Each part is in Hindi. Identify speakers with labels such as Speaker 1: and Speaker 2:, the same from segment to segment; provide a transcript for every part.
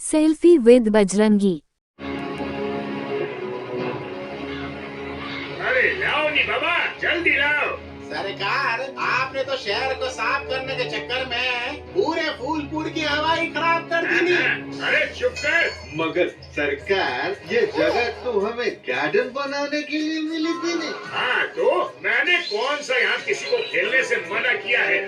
Speaker 1: Selfie with Bajrangi.
Speaker 2: अरे लाओ नी बाबा, जल्दी लाओ।
Speaker 3: सरकार, आपने तो शहर को साफ करने के चक्कर में पूरे फूलपुर की हवा ही खराब कर दी नी।
Speaker 2: अरे चुप कर।
Speaker 4: मगर सरकार, ये जगह तो हमें गार्डन बनाने के लिए मिली थी नहीं।
Speaker 2: हाँ तो मैंने कौन सा यहाँ किसी को खेलने से मना किया है?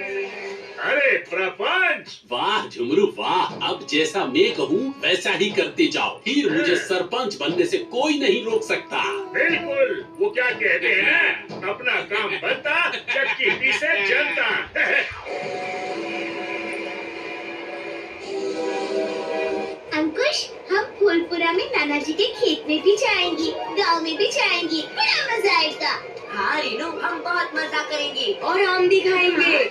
Speaker 2: अरे प्रपंच।
Speaker 5: वाह झुमरू वाह, अब जैसा मैं कहूँ वैसा ही करते जाओ, फिर मुझे सरपंच बनने से कोई नहीं रोक सकता।
Speaker 2: बिल्कुल, वो क्या कहते हैं ना, अपना काम बनता, चक्की पीसे जनता।
Speaker 6: अंकुश, हम फूलपुरा में नाना जी के खेत में भी जाएंगे, गांव में भी जाएंगे, बड़ा मजा आएगा।
Speaker 7: हाँ रीनू, हम बहुत मजा करेंगे
Speaker 6: और हम भी खाएंगे।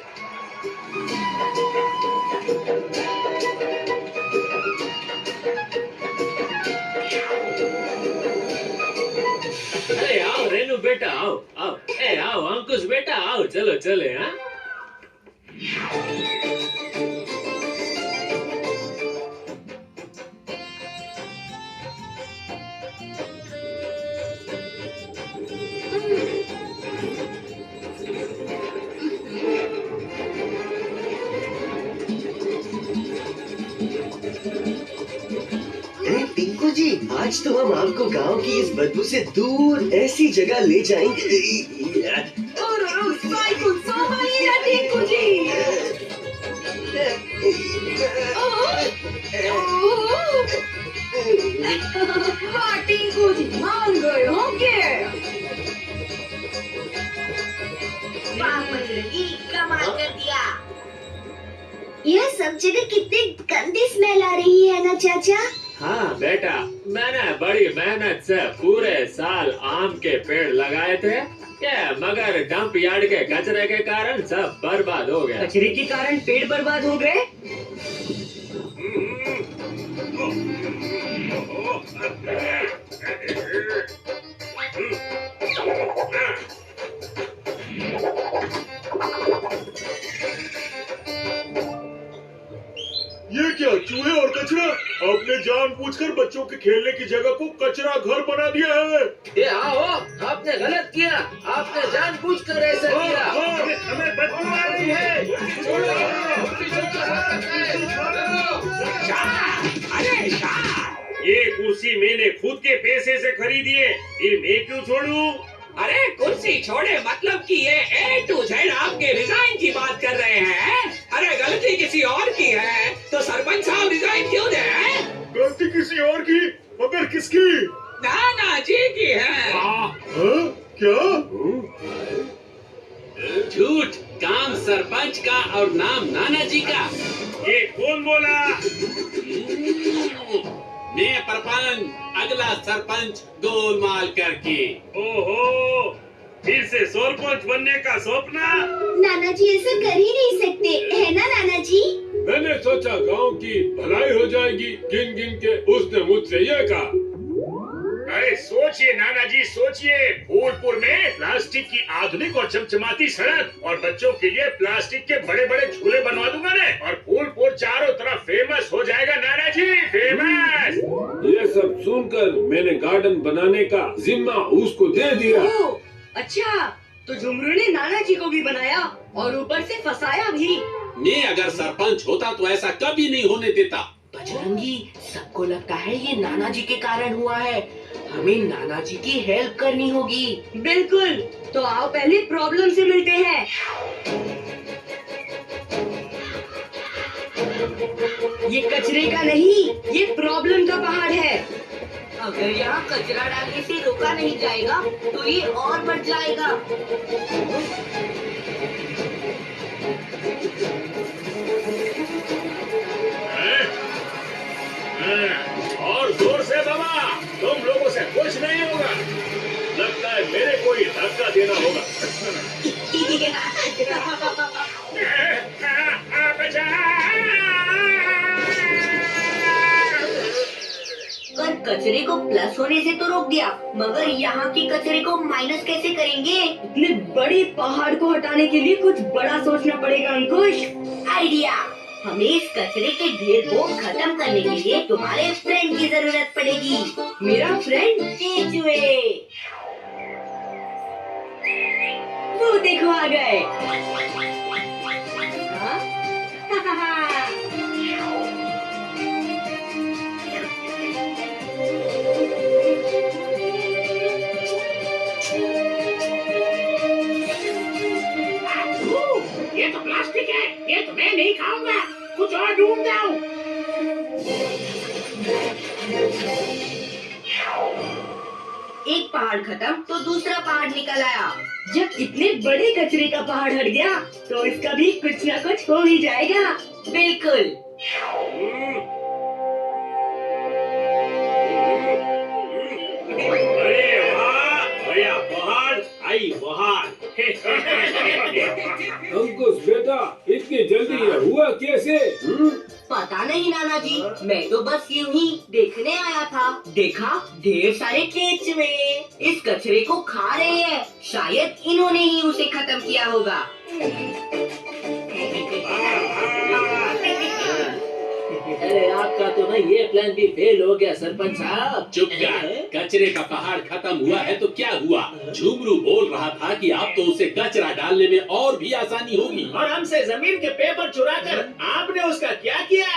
Speaker 8: अरे आओ रेनू बेटा, आओ आओ। ए आओ अंकुश बेटा, आओ चलो चले। हाँ
Speaker 9: टिंकू जी, आज तो हम आपको गांव की इस बदबू से दूर ऐसी जगह ले जाएंगे।
Speaker 7: टिंकू जी। वाह टिंकू जी, मान गए हो क्या? वाह बजरंगी, कमाल कर दिया।
Speaker 6: यह सब जगह कितनी गंदी स्मेल आ रही है ना चाचा?
Speaker 8: हाँ बेटा, मैंने बड़ी मेहनत से पूरे साल आम के पेड़ लगाए थे, मगर डंप यार्ड के कचरे के कारण सब बर्बाद हो गया।
Speaker 7: कचरे के कारण पेड़ बर्बाद हो गए?
Speaker 2: ये क्या, चूहे और कचरा? आपने जानबूझकर बच्चों के खेलने की जगह को कचरा घर बना दिया है।
Speaker 8: ये आओ, आपने गलत किया, आपने जानबूझकर ऐसा किया।
Speaker 2: हमें बदबू आ रही है।
Speaker 5: अरे
Speaker 2: ये कुर्सी मैंने खुद के पैसे से खरीदी है, फिर मैं क्यों छोड़ूं?
Speaker 5: अरे कुर्सी छोड़े मतलब कि ये ए टू जेड आपके रिजाइन की बात कर रहे हैं। अरे गलती किसी और की है तो सरपंच साहब रिजाइन क्यों दे?
Speaker 2: गलती किसी और की, मगर किसकी?
Speaker 5: नाना जी की है।
Speaker 2: हाँ? क्या?
Speaker 5: झूठ, काम सरपंच का और नाम नाना जी का।
Speaker 2: ये कौन बोला?
Speaker 5: मैं प्रपंच, अगला सरपंच गोलमाल करके।
Speaker 2: ओहो, फिर से सरपंच बनने का सपना?
Speaker 6: नाना जी ऐसा कर ही नहीं सकते, है ना नाना जी?
Speaker 8: मैंने सोचा गांव की भलाई हो जाएगी, गिन गिन के उसने मुझसे ये कहा।
Speaker 2: अरे सोचिए नाना जी, सोचिए, फूलपुर में प्लास्टिक की आधुनिक और चमचमाती सड़क और बच्चों के लिए प्लास्टिक के बड़े बड़े झूले बनवा दूंगा ने, और फूलपुर चारों तरफ फेमस हो जाएगा नाना जी, फेमस।
Speaker 8: ये सब सुनकर मैंने गार्डन बनाने का जिम्मा उसको दे दिया।
Speaker 7: ओह, अच्छा, तो झुमरू ने नाना जी को भी बनाया और ऊपर से फंसाया भी।
Speaker 5: मैं अगर सरपंच होता तो ऐसा कभी नहीं होने देता।
Speaker 7: बजरंगी, सबको लगता है ये नाना जी के कारण हुआ है, हमें नाना जी की हेल्प करनी होगी। बिल्कुल, तो आओ पहले प्रॉब्लम से मिलते हैं। ये कचरे का नहीं, ये प्रॉब्लम का पहाड़ है। अगर यहाँ कचरा डालने से रोका नहीं जाएगा तो ये और बढ़ जाएगा।
Speaker 2: और जोर से बाबा, तुम लोगों से कुछ नहीं होगा। लगता है मेरे को ही धक्का देना होगा।
Speaker 7: पर कचरे को प्लस होने से तो रोक दिया, मगर यहाँ की कचरे को माइनस कैसे करेंगे? इतने बड़े पहाड़ को हटाने के लिए कुछ बड़ा सोचना पड़ेगा अंकुश। आइडिया, हमें इस कचरे के ढेर को खत्म करने के लिए तुम्हारे फ्रेंड की जरूरत पड़ेगी। मेरा फ्रेंड केचुए। वो देखो आ गए। हाँ?
Speaker 5: ये तो प्लास्टिक है, ये तो मैं नहीं खाऊंगा, कुछ और ढूंढता हूँ।
Speaker 7: एक पहाड़ खत्म तो दूसरा पहाड़ निकल आया। जब इतने बड़े कचरे का पहाड़ हट गया तो इसका भी कुछ ना कुछ हो ही जाएगा। बिल्कुल।
Speaker 2: अरे वाह, भैया पहाड़ आई पहाड़।
Speaker 10: अंकुश बेटा, इतनी जल्दी ये हुआ कैसे?
Speaker 7: पता नहीं नाना जी, मैं तो बस यूं ही देखने आया था। देखा ढेर सारे केचुए इस कचरे को खा रहे हैं। शायद इन्होंने ही उसे खत्म किया होगा।
Speaker 8: अरे आपका तो ना ये प्लान भी फेल हो गया सरपंच साहब।
Speaker 11: चुप कर। कचरे का पहाड़ खत्म हुआ है तो क्या हुआ? झुमरू बोल रहा था कि आप तो उसे कचरा डालने में और भी आसानी होगी।
Speaker 3: और हमसे जमीन के पेपर चुराकर आपने उसका क्या किया?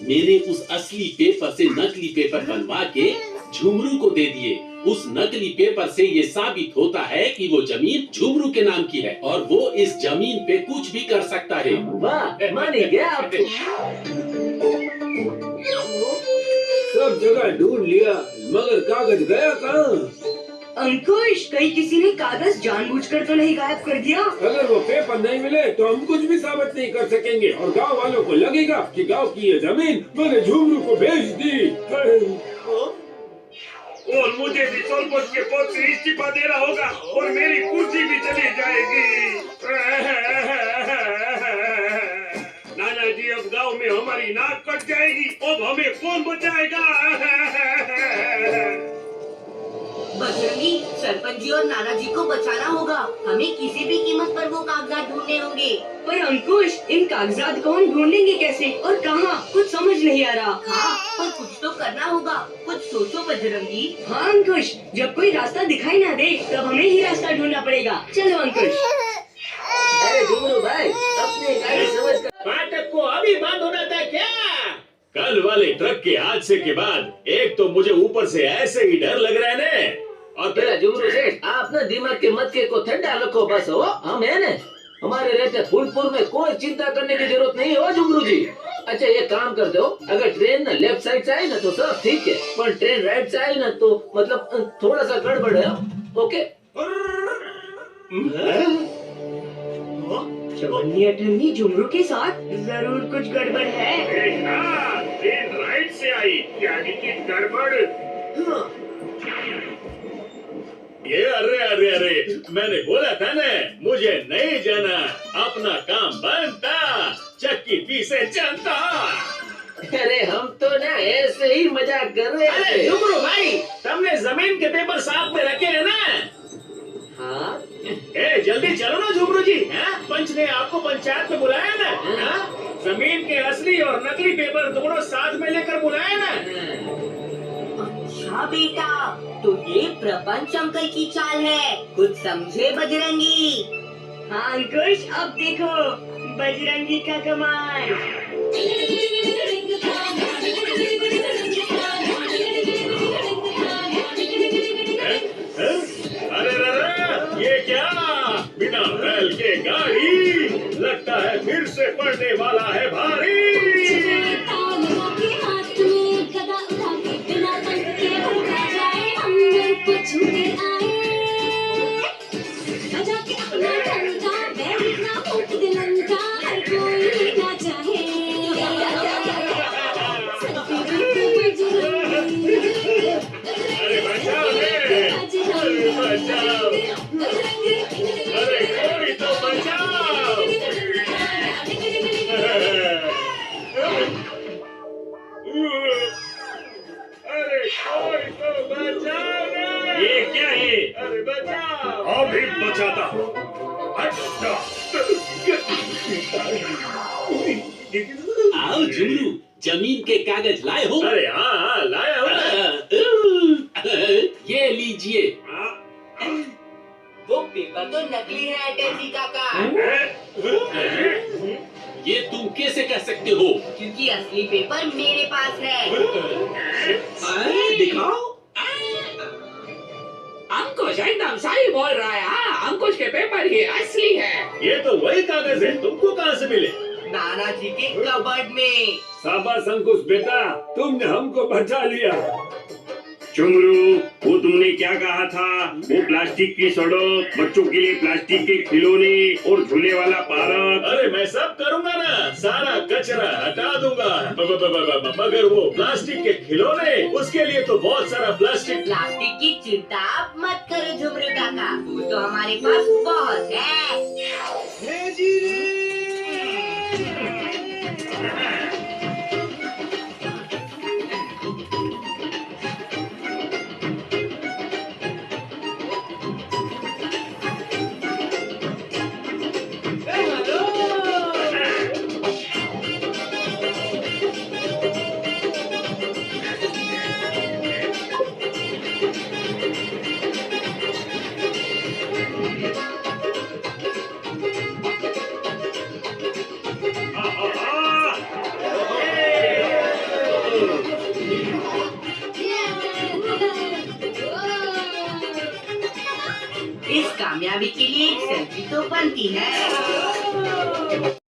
Speaker 11: मैंने उस असली पेपर से नकली पेपर बनवा के झुमरू को दे दिए। उस नकली पेपर से ये साबित होता है कि वो जमीन झुमरू के नाम की है और वो इस जमीन पे कुछ भी कर सकता है।
Speaker 8: वाह, मान गया आपको।
Speaker 10: सब जगह ढूंढ लिया मगर कागज गया कहाँ?
Speaker 7: अंकुश, कहीं किसी ने कागज जानबूझकर तो नहीं गायब कर दिया?
Speaker 10: अगर वो पेपर नहीं मिले तो हम कुछ भी साबित नहीं कर सकेंगे और गांव वालों को लगेगा कि गांव की ये जमीन मैंने झुमरू को बेच दी।
Speaker 2: और मुझे भी सरपंच के पद से इस्तीफा देना होगा और मेरी कुर्सी भी चली जाएगी। नाना जी, अब गांव में हमारी नाक कट जाएगी, अब हमें कौन बचाएगा?
Speaker 7: बजरंगी, सरपंच जी और नाना जी को बचाना होगा। हमें किसी भी कीमत पर वो कागजात ढूंढने होंगे। पर अंकुश, इन कागजात को हम ढूंढेंगे कैसे और कहाँ? कुछ समझ नहीं आ रहा। हाँ, पर कुछ तो करना होगा। कुछ सोचो बजरंगी। हाँ अंकुश, जब कोई रास्ता दिखाई ना दे तब हमें ही रास्ता ढूंढना पड़ेगा। चलो अंकुश।
Speaker 8: अरे झुमरू भाई, अपने गाड़ी समझ कर।
Speaker 3: फाटक को अभी बंद होना था क्या?
Speaker 2: कल वाले ट्रक के हादसे के बाद एक तो मुझे ऊपर से ऐसे ही डर लग रहा है ने, और
Speaker 8: तेरा झुमरू सेठ, आप ना दिमाग के मटके को ठंडा रखो बस। हो हम है न, हमारे रहते फूलपुर में कोई चिंता करने की जरूरत नहीं हो झुमरू जी। अच्छा ये काम कर दो, अगर ट्रेन ना लेफ्ट साइड से आई ना तो सब ठीक है, पर ट्रेन राइट से आई ना तो मतलब थोड़ा सा गड़बड़ है। ओके।
Speaker 7: चवन्नी अठन्नी झुमरू के साथ जरूर कुछ गड़बड़ है।
Speaker 2: ट्रेन राइट से आई, यानी कि गड़बड़। ये अरे अरे अरे, मैंने बोला था ना, मुझे नहीं जाना, अपना काम बनता, चक्की पीसे चलता।
Speaker 8: अरे हम तो ना ऐसे ही मजाक कर रहे थे।
Speaker 3: झुमरू भाई, तुमने जमीन के पेपर साथ में रखे हैं ना?
Speaker 8: हाँ,
Speaker 3: जल्दी चलो ना झुमरू जी। पंच ने आपको पंचायत में बुलाया ना? जमीन के असली और नकली पेपर दोनों साथ में लेकर बुलाया ना?
Speaker 7: अच्छा बेटा, तो ये प्रपंच अंकल की चाल है। कुछ समझे बजरंगी? हाँ अंकुश, अब देखो बजरंगी का कमाल।
Speaker 2: अरे ये क्या, बिना बैल के गाड़ी, लगता है फिर से पड़ने वाला है भारी। अरे बचाओ रे, बचाओ, अरे कोई तो बचाओ। अरे कोई तो बचाओ रे। ये क्या है? अरे बचाओ। अभी बचाता हूँ। अच्छा
Speaker 11: आओ झुमरू, जमीन के कागज लाए हो?
Speaker 3: अरे हाँ लाया हूँ ना।
Speaker 11: ये लीजिए।
Speaker 7: वो पेपर तो नकली है टेडी काका।
Speaker 11: ये तुम कैसे कह सकते हो?
Speaker 7: क्योंकि असली पेपर मेरे पास है।
Speaker 5: दिखाओ। अंकुश एकदम सही बोल रहा है। हाँ, अंकुश के पेपर ही असली है।
Speaker 3: ये तो वही कागज है, तुमको कहाँ से मिले?
Speaker 7: नाना जी के कबर्ड में।
Speaker 10: शाबाश अंकुश बेटा, तुमने हमको बचा लिया।
Speaker 2: झुमरू, वो तुमने क्या कहा था? वो प्लास्टिक की सड़क, बच्चों के लिए प्लास्टिक के खिलौने और झूले वाला पार्क।
Speaker 3: अरे मैं सब करूँगा ना, सारा कचरा हटा दूंगा। मगर वो प्लास्टिक के खिलौने, उसके लिए तो बहुत सारा प्लास्टिक।
Speaker 7: प्लास्टिक की चिंता आप मत करो झुमरू काका, वो तो हमारे पास बहुत है। इस कामयाबी के लिए एक सेल्फी तो बनती है।